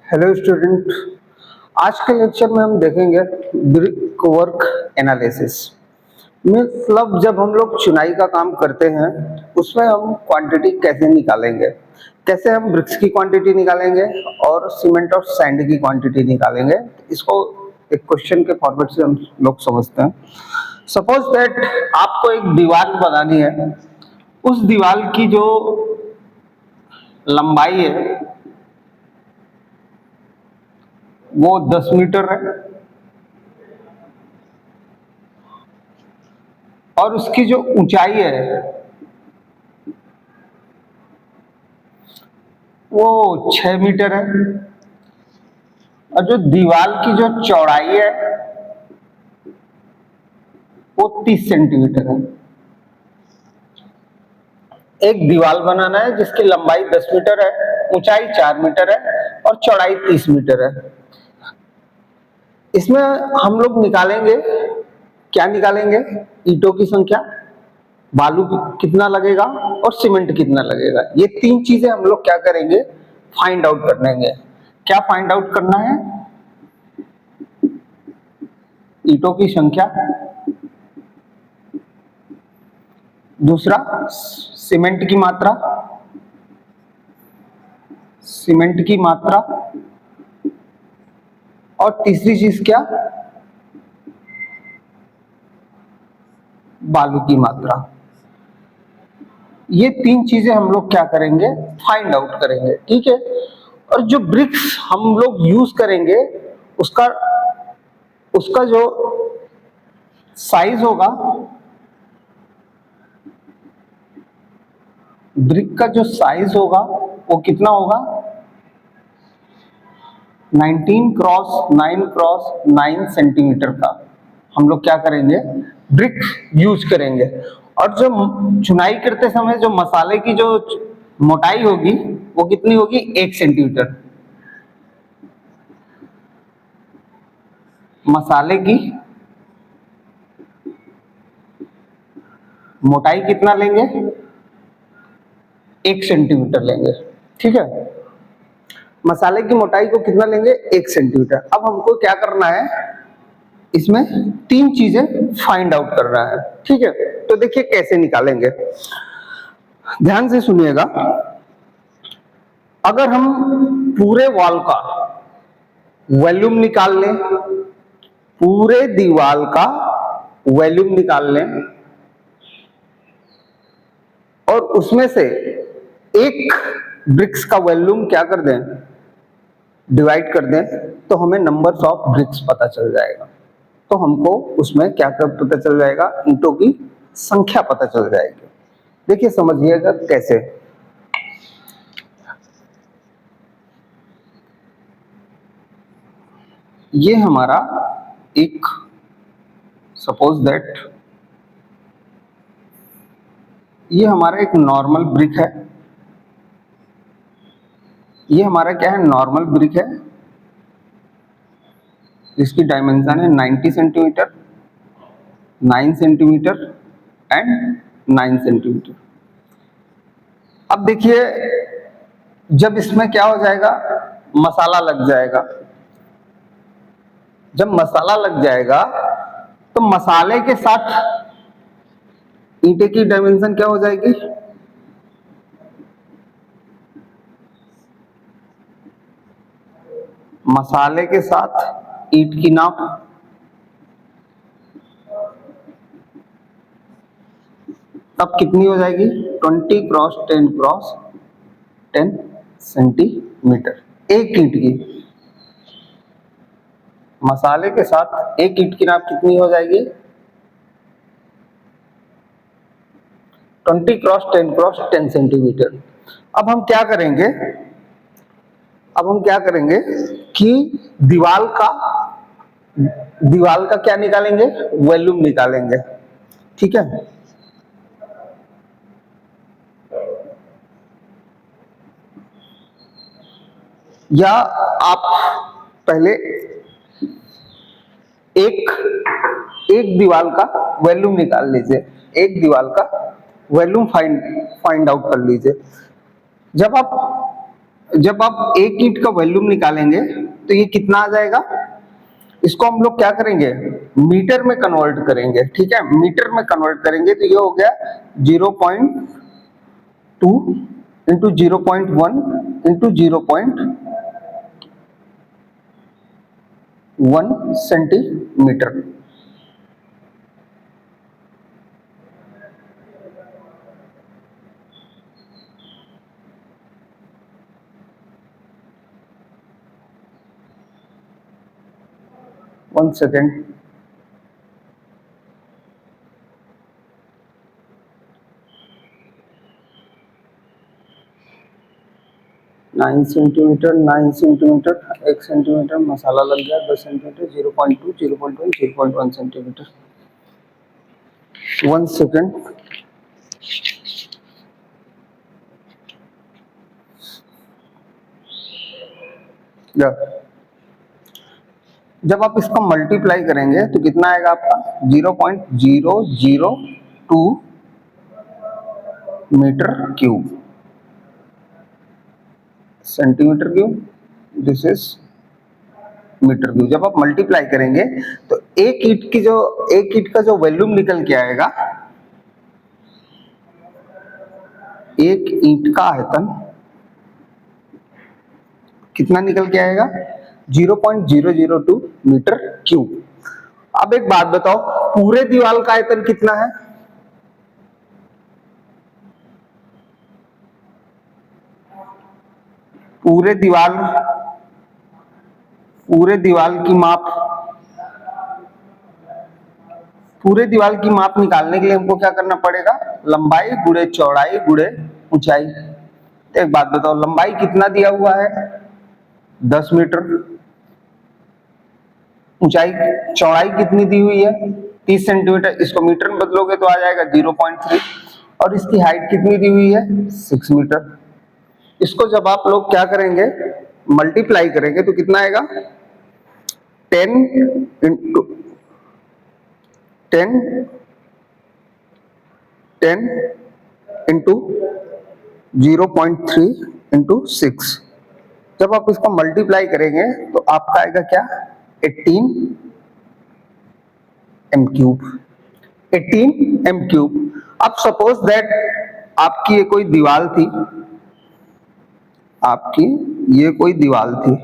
Hello student, आज के lecture में हम देखेंगे ब्रिक वर्क एनालिसिस। मतलब जब हम लोग चुनाई का काम करते हैं उसमें हम क्वांटिटी कैसे निकालेंगे, कैसे हम ब्रिक्स की क्वांटिटी निकालेंगे और सीमेंट और सैंड की क्वांटिटी निकालेंगे। इसको एक क्वेश्चन के फॉर्मेट से हम लोग समझते हैं। सपोज दैट आपको एक दीवार बनानी है, उस दीवार की जो लंबाई है वो 10 मीटर है और उसकी जो ऊंचाई है वो 6 मीटर है और जो दीवार की जो चौड़ाई है वो 30 सेंटीमीटर है। एक दीवार बनाना है जिसकी लंबाई 10 मीटर है, ऊंचाई 4 मीटर है और चौड़ाई 30 मीटर है। इसमें हम लोग निकालेंगे, क्या निकालेंगे? ईंटों की संख्या, बालू कितना लगेगा और सीमेंट कितना लगेगा। ये तीन चीजें हम लोग क्या करेंगे? फाइंड आउट कर लेंगे। क्या फाइंड आउट करना है? ईंटों की संख्या, दूसरा सीमेंट की मात्रा, सीमेंट की मात्रा और तीसरी चीज क्या? बालू की मात्रा। ये तीन चीजें हम लोग क्या करेंगे? फाइंड आउट करेंगे, ठीक है। और जो ब्रिक्स हम लोग यूज करेंगे उसका उसका जो साइज होगा, ब्रिक का जो साइज होगा वो कितना होगा? 19 क्रॉस 9 क्रॉस 9 सेंटीमीटर का हम लोग क्या करेंगे? ब्रिक यूज करेंगे। और जो चुनाई करते समय जो मसाले की जो मोटाई होगी वो कितनी होगी? 1 सेंटीमीटर। मसाले की मोटाई कितना लेंगे? 1 सेंटीमीटर लेंगे, ठीक है। मसाले की मोटाई को कितना लेंगे? 1 सेंटीमीटर। अब हमको क्या करना है? इसमें तीन चीजें फाइंड आउट करना है, ठीक है। तो देखिए कैसे निकालेंगे, ध्यान से सुनिएगा। अगर हम पूरे वॉल का वॉल्यूम निकाल लें, पूरे दीवार का वॉल्यूम निकाल लें और उसमें से एक ब्रिक्स का वॉल्यूम क्या कर दें? डिवाइड कर दें, तो हमें नंबर्स ऑफ ब्रिक्स पता चल जाएगा। तो हमको उसमें क्या पता चल जाएगा? ईंटों की संख्या पता चल जाएगी। देखिए समझिएगा कैसे। ये हमारा एक, सपोज दैट ये हमारा एक नॉर्मल ब्रिक है। ये हमारा क्या है? नॉर्मल ब्रिक है जिसकी डायमेंशन है 90 सेंटीमीटर, 9 सेंटीमीटर एंड 9 सेंटीमीटर। अब देखिए जब इसमें क्या हो जाएगा? मसाला लग जाएगा। जब मसाला लग जाएगा तो मसाले के साथ ईंटे की डायमेंशन क्या हो जाएगी? मसाले के साथ ईंट की नाप, तब कितनी हो जाएगी? 20 क्रॉस 10 क्रॉस 10 सेंटीमीटर। एक ईंट की, मसाले के साथ एक ईंट की नाप कितनी हो जाएगी? 20 क्रॉस 10 क्रॉस 10 सेंटीमीटर। अब हम क्या करेंगे? अब हम क्या करेंगे कि दीवार का क्या निकालेंगे? वॉल्यूम निकालेंगे, ठीक है। या आप पहले एक दीवार का वॉल्यूम निकाल लीजिए, एक दीवार का वॉल्यूम फाइंड आउट कर लीजिए। जब आप एक ईंट का वॉल्यूम निकालेंगे तो ये कितना आ जाएगा, इसको हम लोग क्या करेंगे, मीटर में कन्वर्ट करेंगे। ठीक है, मीटर में कन्वर्ट करेंगे तो ये हो गया 0.2 into 0.1 into 0.1 centimetre. One second, nine centimetre, 1 centimetre, मसाला लग गया 10 सेंटीमीटर, 0.2, 0.1, 0.1 सेंटीमीटर। 1 सेकेंड, जब आप इसका मल्टीप्लाई करेंगे तो कितना आएगा आपका, 0.002 metre cube, centimetre cube, this is metre cube. जब आप मल्टीप्लाई करेंगे तो एक ईंट का जो वॉल्यूम निकल के आएगा, एक ईंट का आयतन कितना निकल के आएगा, 0.002 मीटर क्यूब। अब एक बात बताओ, पूरे दीवार का आयतन कितना है, पूरे दीवार की माप निकालने के लिए हमको क्या करना पड़ेगा, लंबाई गुणे चौड़ाई गुणे ऊंचाई। तो एक बात बताओ, लंबाई कितना दिया हुआ है, 10 मीटर, चौड़ाई कितनी दी हुई है, 30 सेंटीमीटर, इसको मीटर में बदलोगे तो आ जाएगा 0.3, और इसकी हाइट कितनी दी हुई है, 6 मीटर। इसको जब आप लोग क्या करेंगे, मल्टीप्लाई करेंगे तो कितना आएगा, 10 इंटू 0.3 इंटू 6। जब आप इसको मल्टीप्लाई करेंगे तो आपका आएगा क्या, 18 m क्यूब, 18 m क्यूब। अब सपोज दैट आपकी ये कोई दीवार थी,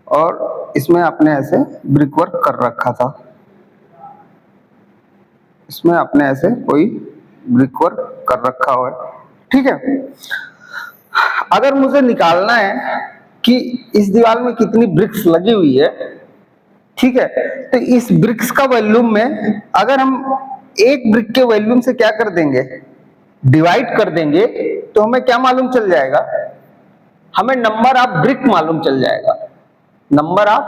और इसमें आपने ऐसे ब्रिक वर्क कर रखा था, इसमें आपने ऐसे कोई ब्रिक वर्क कर रखा हुआ है। ठीक है, अगर मुझे निकालना है कि इस दीवार में कितनी ब्रिक्स लगी हुई है, ठीक है, तो इस ब्रिक्स का वॉल्यूम में अगर हम एक ब्रिक के वॉल्यूम से क्या कर देंगे, डिवाइड कर देंगे, तो हमें क्या मालूम चल जाएगा, हमें नंबर ऑफ ब्रिक मालूम चल जाएगा, नंबर ऑफ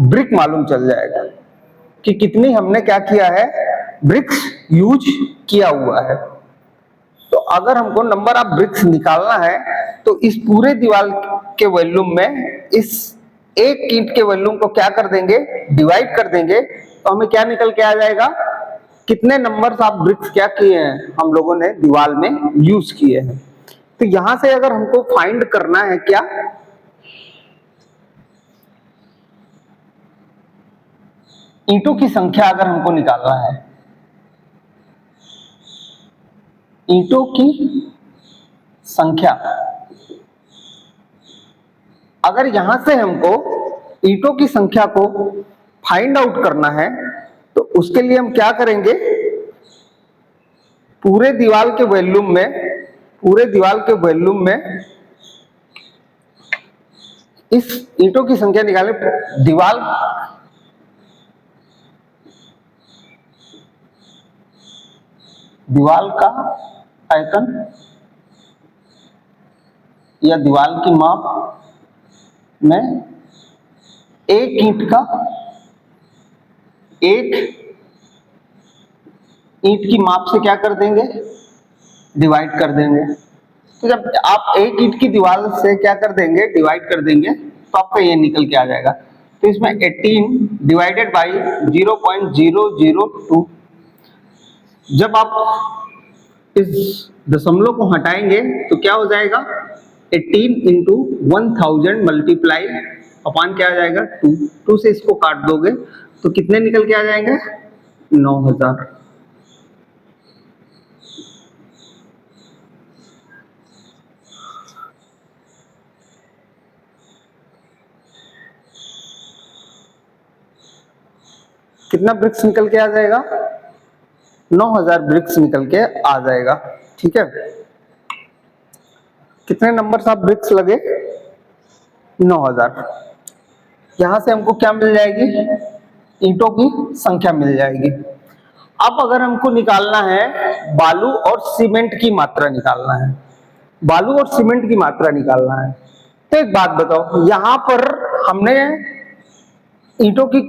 ब्रिक मालूम चल जाएगा कि कितनी हमने क्या किया है, ब्रिक्स यूज किया हुआ है। तो अगर हमको नंबर ऑफ ब्रिक्स निकालना है तो इस पूरे दीवार के वॉल्यूम में इस एक ईंट के वॉल्यूम को क्या कर देंगे, डिवाइड कर देंगे, तो हमें क्या निकल के आ जाएगा, कितने नंबर्स ऑफ ब्रिक्स क्या किए हैं हम लोगों ने दीवार में यूज किए हैं। तो यहां से अगर हमको फाइंड करना है क्या, ईंटों की संख्या अगर हमको निकालना है, ईंटों की संख्या, अगर यहां से हमको ईंटों की संख्या को फाइंड आउट करना है तो उसके लिए हम क्या करेंगे, पूरे दीवार के वॉल्यूम में इस ईंटों की संख्या निकालें, दीवार का आयतन या दीवार की माप में एक ईंट की माप से क्या कर देंगे, डिवाइड कर देंगे। तो जब आप एक ईंट की दीवार से क्या कर देंगे, डिवाइड कर देंगे, तो आपका ये निकल के आ जाएगा। तो इसमें 18 डिवाइडेड बाई 0.002, जब आप इस दशमलव को हटाएंगे तो क्या हो जाएगा, 18 इंटू 1000 मल्टीप्लाई अपान क्या आ जाएगा, 2। 2 से इसको काट दोगे तो कितने निकल के आ जाएंगे, 9000। कितना ब्रिक्स निकल के आ जाएगा, 9000 ब्रिक्स निकल के आ जाएगा। ठीक है, कितने नंबर ऑफ ब्रिक्स लगे, 9000। यहां से हमको क्या मिल जाएगी, ईंटों की संख्या मिल जाएगी। अब अगर हमको निकालना है बालू और सीमेंट की मात्रा निकालना है, बालू और सीमेंट की मात्रा निकालना है, तो एक बात बताओ, यहां पर हमने ईंटों की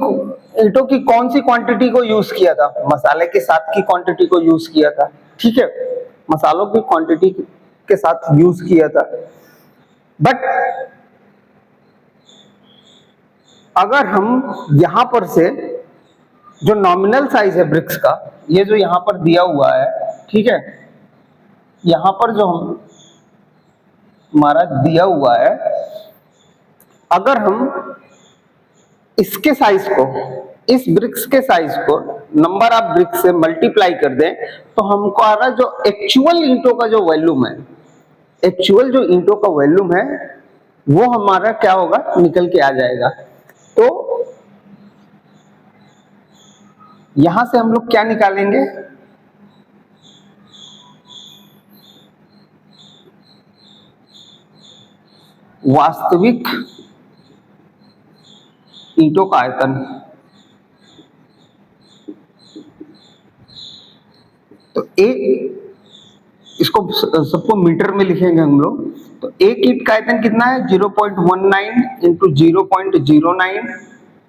कौन सी क्वांटिटी को यूज किया था, मसाले के साथ की क्वांटिटी को यूज किया था। ठीक है, मसालों की क्वांटिटी के साथ यूज किया था। बट अगर हम यहां पर से जो नॉमिनल साइज है ब्रिक्स का, ये जो यहां पर दिया हुआ है, ठीक है, यहां पर जो हमारा दिया हुआ है, अगर हम इसके साइज को, इस ब्रिक्स के साइज को नंबर ऑफ ब्रिक्स से मल्टीप्लाई कर दें तो हमको आ रहा जो एक्चुअल ईंटों का जो वॉल्यूम है, एक्चुअल जो ईंटों का वॉल्यूम है वो हमारा क्या होगा, निकल के आ जाएगा। तो यहां से हम लोग क्या निकालेंगे, वास्तविक ईंटों का आयतन। तो एक, इसको सबको मीटर में लिखेंगे हम लोग, तो एक ईंट का आयतन कितना है, 0.19 इंटू 0.09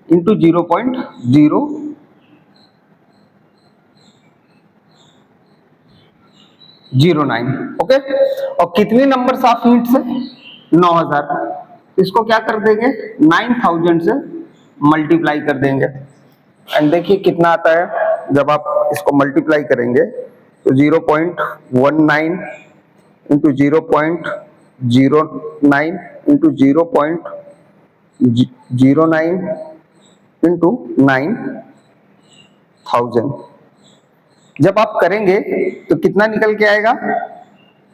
इंटू 0.009। ओके, और कितनी नंबर ऑफ ईंट्स है, 9000। इसको क्या कर देंगे, 9000 से मल्टीप्लाई कर देंगे, एंड देखिए कितना आता है। जब आप इसको मल्टीप्लाई करेंगे तो 0.19 इंटू 0.09 इंटू 0.09 इंटू 9000 जब आप करेंगे तो कितना निकल के आएगा,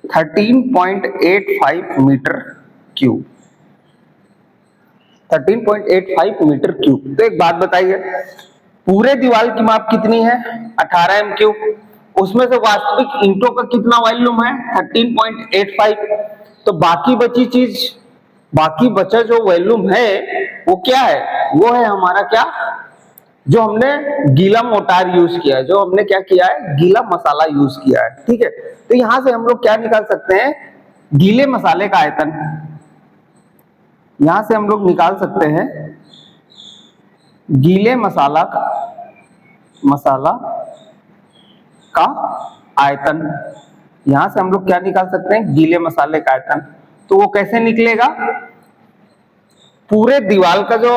13.85 मीटर क्यूब, 13.85 मीटर क्यूब। तो एक बात बताइए, पूरे दीवार की माप कितनी है, 18 एम क्यूब, उसमें से वास्तविक ईंटों का कितना वॉल्यूम है, 13.85। तो बाकी बची चीज, बाकी बचा जो वॉल्यूम है वो क्या है, वो है हमारा क्या, जो हमने गीला मोटार यूज किया है, जो हमने क्या किया है, गीला मसाला यूज किया है। ठीक है, तो यहां से हम लोग क्या निकाल सकते हैं, गीले मसाले का आयतन। यहां से हम लोग निकाल सकते हैं गीले मसाला का आयतन। यहां से हम लोग क्या निकाल सकते हैं, गीले मसाले का आयतन। तो वो कैसे निकलेगा, पूरे दीवार का जो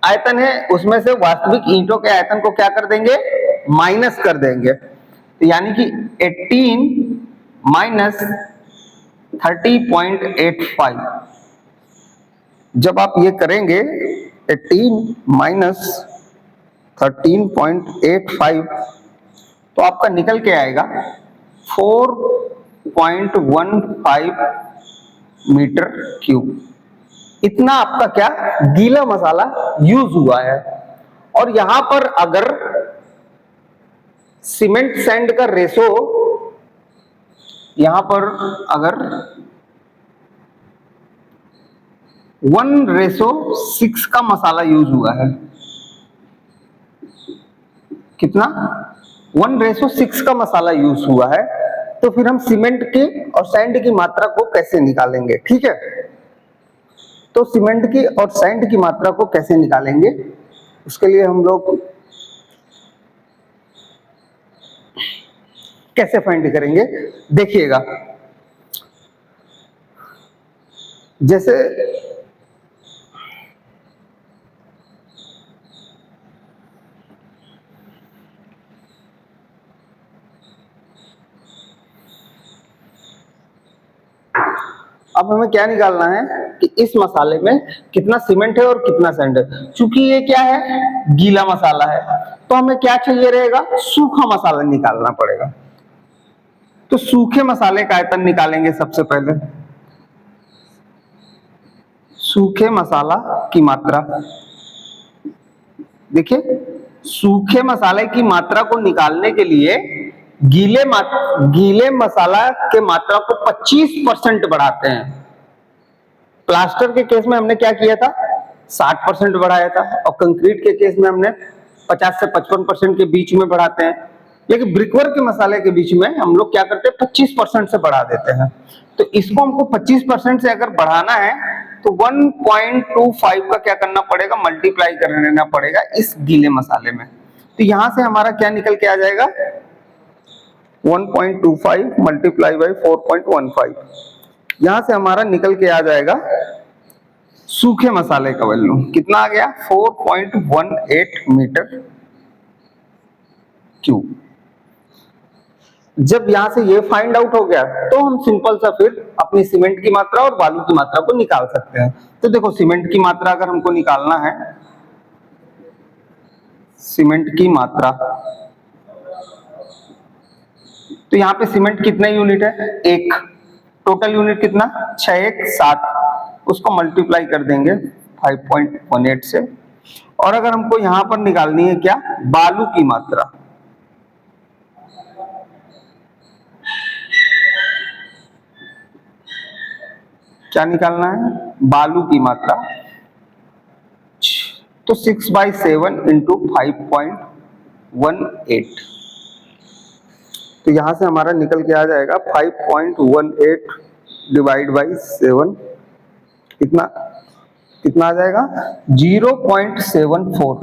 आयतन है उसमें से वास्तविक ईंटों के आयतन को क्या कर देंगे, माइनस कर देंगे। तो यानी कि 18 माइनस 30.85, जब आप ये करेंगे 18 माइनस 13.85 तो आपका निकल के आएगा 4.15 मीटर क्यूब। इतना आपका क्या, गीला मसाला यूज हुआ है। और यहां पर अगर सीमेंट सैंड का रेशो, यहां पर अगर 1:6 का मसाला यूज हुआ है, कितना, 1:6 का मसाला यूज हुआ है, तो फिर हम सीमेंट की और सैंड की मात्रा को कैसे निकालेंगे। ठीक है, तो सीमेंट की और सैंड की मात्रा को कैसे निकालेंगे, उसके लिए हम लोग कैसे फाइंड करेंगे, देखिएगा। जैसे अब हमें क्या निकालना है कि इस मसाले में कितना सीमेंट है और कितना सैंड है। चूंकि ये क्या है, गीला मसाला है, तो हमें क्या चाहिए रहेगा, सूखा मसाला निकालना पड़ेगा। तो सूखे मसाले का आयतन निकालेंगे सबसे पहले। सूखे मसाला की मात्रा, देखिए सूखे मसाले की मात्रा को निकालने के लिए गीले मसाला के मात्रा को 25% बढ़ाते हैं। प्लास्टर के केस में हमने क्या किया था, 60% बढ़ाया था, और कंक्रीट के केस में हमने 50 से 55% के बीच में बढ़ाते हैं। लेकिन ब्रिकवर्क के मसाले के बीच में हम लोग क्या करते हैं, 25% से बढ़ा देते हैं। तो इसको हमको 25% से अगर बढ़ाना है तो 1.25 का क्या करना पड़ेगा, मल्टीप्लाई कर लेना पड़ेगा इस गीले मसाले में। तो यहां से हमारा क्या निकल के आ जाएगा, 1.25 मल्टीप्लाई बाई 4.15। यहां से हमारा निकल के आ जाएगा सूखे मसाले का वैल्यू कितना आ गया, 4.18 मीटर क्यूब। जब यहां से ये फाइंड आउट हो गया तो हम सिंपल सा फिर अपनी सीमेंट की मात्रा और बालू की मात्रा को निकाल सकते हैं। तो देखो सीमेंट की मात्रा अगर हमको निकालना है, सीमेंट की मात्रा, तो यहाँ पे सीमेंट कितने यूनिट है, 1, टोटल यूनिट कितना 6 1 7, उसको मल्टीप्लाई कर देंगे 5.18 से। और अगर हमको यहां पर निकालनी है क्या, बालू की मात्रा, क्या निकालना है, बालू की मात्रा, तो 6/7 इंटू 5.18। तो यहां से हमारा निकल के आ जाएगा 5.18 डिवाइड बाई 7, कितना कितना आ जाएगा, 0.74,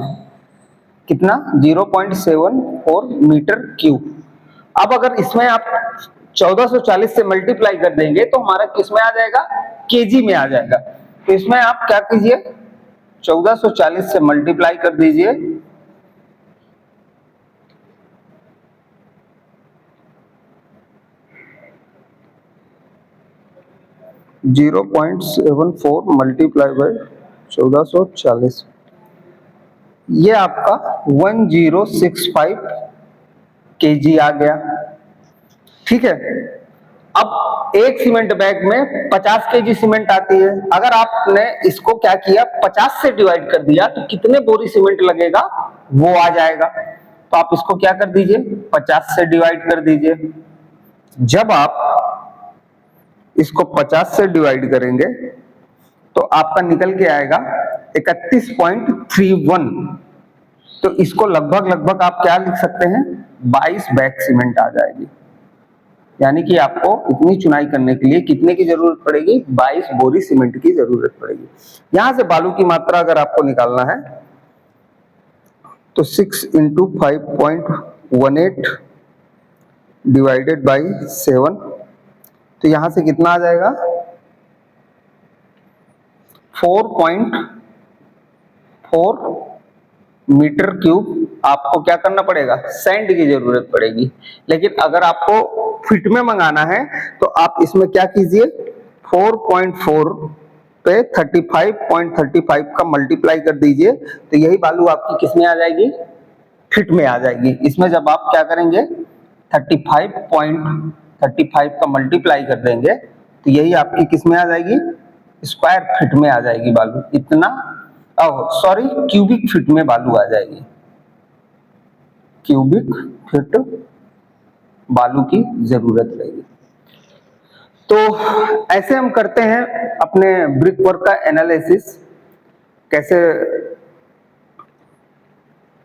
कितना 0.74 मीटर क्यूब। अब अगर इसमें आप 1440 से मल्टीप्लाई कर देंगे तो हमारा किस में आ जाएगा, केजी में आ जाएगा। तो इसमें आप क्या कीजिए, 1440 से मल्टीप्लाई कर दीजिए, जीरो 0.74 मल्टीप्लाई बाई 1440, ये आपका 1065 केजी आ गया। ठीक है, अब एक सीमेंट बैग में 50 केजी सीमेंट आती है। अगर आपने इसको क्या किया, 50 से डिवाइड कर दिया तो कितने बोरी सीमेंट लगेगा वो आ जाएगा। तो आप इसको क्या कर दीजिए, 50 से डिवाइड कर दीजिए। जब आप इसको 50 से डिवाइड करेंगे तो आपका निकल के आएगा 31.31। तो इसको लगभग आप क्या लिख सकते हैं, 22 बैग सीमेंट आ जाएगी। यानी कि आपको इतनी चुनाई करने के लिए कितने की जरूरत पड़ेगी, 22 बोरी सीमेंट की जरूरत पड़ेगी। यहां से बालू की मात्रा अगर आपको निकालना है तो 6 इंटू 5.18 डिवाइडेड बाई 7, तो यहां से कितना आ जाएगा, 4.4 मीटर क्यूब आपको क्या करना पड़ेगा, सैंड की जरूरत पड़ेगी। लेकिन अगर आपको फीट में मंगाना है तो आप इसमें क्या कीजिए, 4.4 पे 35.35 का मल्टीप्लाई कर दीजिए, तो यही बालू आपकी किस में आ जाएगी, फीट में आ जाएगी। इसमें जब आप क्या करेंगे, 35.35 का मल्टीप्लाई कर देंगे तो यही आपकी किस में आ जाएगी, स्क्वायर फीट में आ जाएगी बालू। इतना सॉरी क्यूबिक फीट में बालू आ जाएगी, क्यूबिक फीट बालू की जरूरत रहेगी। तो ऐसे हम करते हैं अपने ब्रिक वर्क का एनालिसिस, कैसे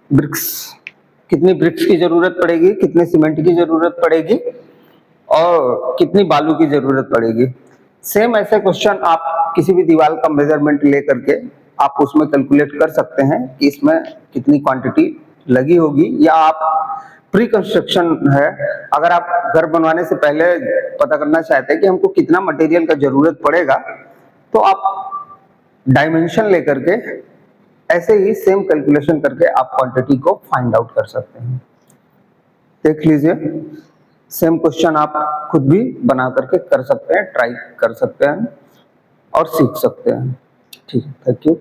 ब्रिक्स, कितनी ब्रिक्स की जरूरत पड़ेगी, कितने सीमेंट की जरूरत पड़ेगी और कितनी बालू की जरूरत पड़ेगी। सेम ऐसे क्वेश्चन आप किसी भी दीवार का मेजरमेंट लेकर के आप उसमें कैलकुलेट कर सकते हैं कि इसमें कितनी क्वांटिटी लगी होगी। या आप प्री कंस्ट्रक्शन है, अगर आप घर बनवाने से पहले पता करना चाहते हैं कि हमको कितना मटेरियल का जरूरत पड़ेगा, तो आप डायमेंशन लेकर के ऐसे ही सेम कैलकुलेशन करके आप क्वांटिटी को फाइंड आउट कर सकते हैं। देख लीजिए, सेम क्वेश्चन आप खुद भी बना करके कर सकते हैं, ट्राई कर सकते हैं। और सीख सकते हैं। ठीक है, थैंक यू।